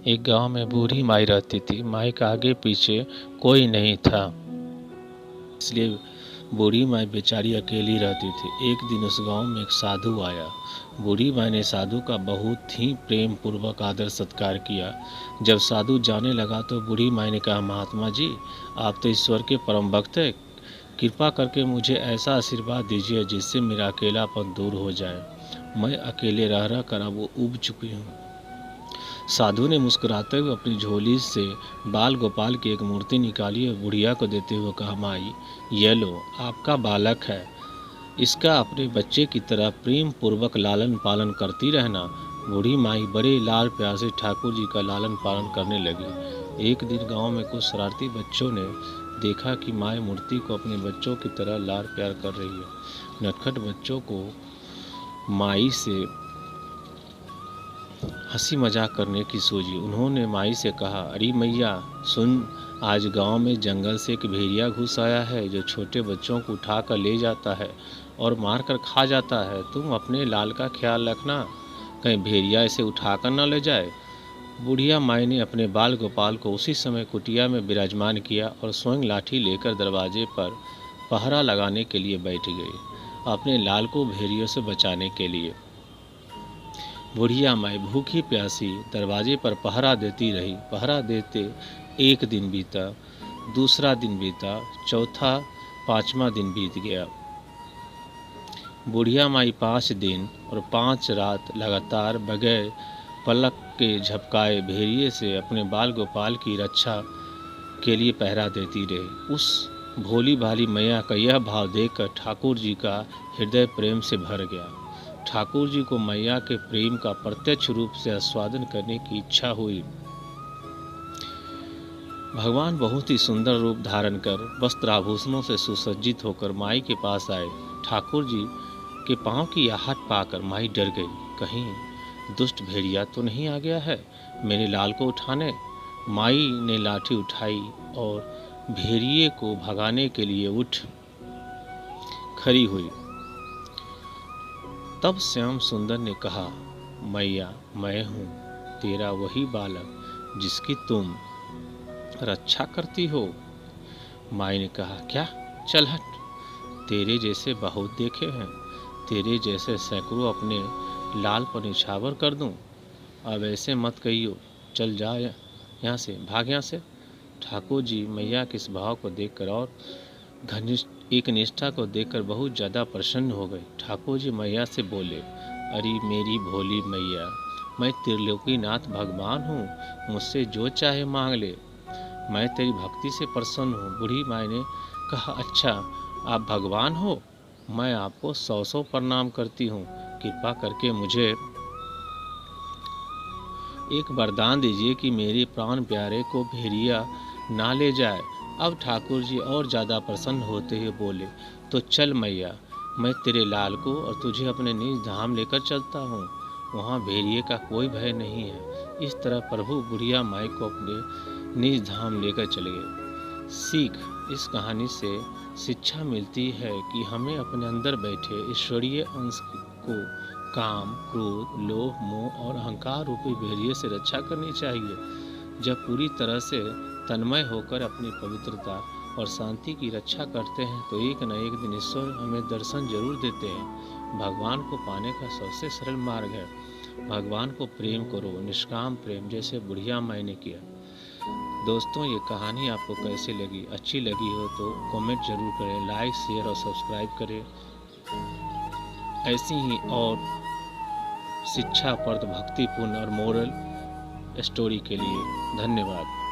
एक गांव में बूढ़ी माई रहती थी। माई का आगे पीछे कोई नहीं था, इसलिए बूढ़ी माई बेचारी अकेली रहती थी। एक दिन उस गांव में एक साधु आया। बूढ़ी माई ने साधु का बहुत ही प्रेम पूर्वक आदर सत्कार किया। जब साधु जाने लगा तो बूढ़ी माई ने कहा, महात्मा जी, आप तो ईश्वर के परम भक्त हैं, कृपा करके मुझे ऐसा आशीर्वाद दीजिए जिससे मेरा अकेलापन दूर हो जाए। मैं अकेले रह रह कर अब ऊब चुकी हूँ। साधु ने मुस्कुराते हुए अपनी झोली से बाल गोपाल की एक मूर्ति निकाली और बुढ़िया को देते हुए कहा, माई, ये लो, आपका बालक है, इसका अपने बच्चे की तरह प्रेम पूर्वक लालन पालन करती रहना। बूढ़ी माई बड़े लाल प्यार से ठाकुर जी का लालन पालन करने लगी। एक दिन गांव में कुछ शरारती बच्चों ने देखा कि माई मूर्ति को अपने बच्चों की तरह लाड प्यार कर रही है। नटखट बच्चों को माई से हंसी मजाक करने की सूझी। उन्होंने माई से कहा, अरे मैया सुन, आज गांव में जंगल से एक भेड़िया घुस आया है जो छोटे बच्चों को उठा कर ले जाता है और मार कर खा जाता है। तुम अपने लाल का ख्याल रखना, कहीं भेड़िया इसे उठा कर न ले जाए। बुढ़िया माई ने अपने बाल गोपाल को उसी समय कुटिया में विराजमान किया और स्वयं लाठी लेकर दरवाजे पर पहरा लगाने के लिए बैठ गई, अपने लाल को भेड़ियों से बचाने के लिए। बुढ़िया माई भूखी प्यासी दरवाजे पर पहरा देती रही। पहरा देते एक दिन बीता, दूसरा दिन बीता, चौथा, पांचवा दिन बीत गया। बुढ़िया माई 5 दिन और 5 रात लगातार बगैर पलक के झपकाए भेड़िए से अपने बाल गोपाल की रक्षा के लिए पहरा देती रही। उस भोली भाली मैया का यह भाव देखकर ठाकुर जी का हृदय प्रेम से भर गया। ठाकुर जी को मैया के प्रेम का प्रत्यक्ष रूप से आस्वादन करने की इच्छा हुई। भगवान बहुत ही सुंदर रूप धारण कर वस्त्र आभूषणों से सुसज्जित होकर माई के पास आए। ठाकुर जी के पांव की आहट पाकर माई डर गई। कहीं दुष्ट भेड़िया तो नहीं आ गया है मेरे लाल को उठाने। माई ने लाठी उठाई और भेड़िए को भगाने के लिए उठ खड़ी हुई। तब श्याम सुंदर ने कहा, मैया, मैं हूँ तेरा वही बालक जिसकी तुम रक्षा करती हो। माई ने कहा, क्या? चल हट, तेरे जैसे बहुत देखे हैं, तेरे जैसे सैकड़ों अपने लाल पर निछावर कर दूं। अब ऐसे मत कहियो, चल जा यहाँ से, भाग यहाँ से। ठाकुर जी मैया के इस भाव को देखकर और घनिष्ठ एक निष्ठा को देखकर बहुत ज़्यादा प्रसन्न हो गए। ठाकुर जी मैया से बोले, अरे मेरी भोली मैया, मैं त्रिलोकीनाथ भगवान हूँ, मुझसे जो चाहे मांग ले, मैं तेरी भक्ति से प्रसन्न हूँ। बूढ़ी माई ने कहा, अच्छा आप भगवान हो, मैं आपको 100 प्रणाम करती हूँ। कृपा करके मुझे एक वरदान दीजिए कि मेरे प्राण प्यारे को भेड़िया ना ले जाए। अब ठाकुर जी और ज़्यादा प्रसन्न होते हुए बोले, तो चल मैया, मैं तेरे लाल को और तुझे अपने निज धाम लेकर चलता हूँ, वहाँ भेड़िए का कोई भय नहीं है। इस तरह प्रभु बुढ़िया माई को अपने निज धाम लेकर चले गए। सीख, इस कहानी से शिक्षा मिलती है कि हमें अपने अंदर बैठे ईश्वरीय अंश को काम, क्रोध, लोभ, मोह और अहंकार रूपी भेड़िए से रक्षा करनी चाहिए। जब पूरी तरह से तन्मय होकर अपनी पवित्रता और शांति की रक्षा करते हैं तो एक न एक दिन ईश्वर हमें दर्शन जरूर देते हैं। भगवान को पाने का सबसे सरल मार्ग है, भगवान को प्रेम करो, निष्काम प्रेम, जैसे बुढ़िया माई ने किया। दोस्तों, ये कहानी आपको कैसी लगी? अच्छी लगी हो तो कमेंट जरूर करें, लाइक, शेयर और सब्सक्राइब करें। ऐसी ही और शिक्षाप्रद, भक्तिपूर्ण और मोरल स्टोरी के लिए धन्यवाद।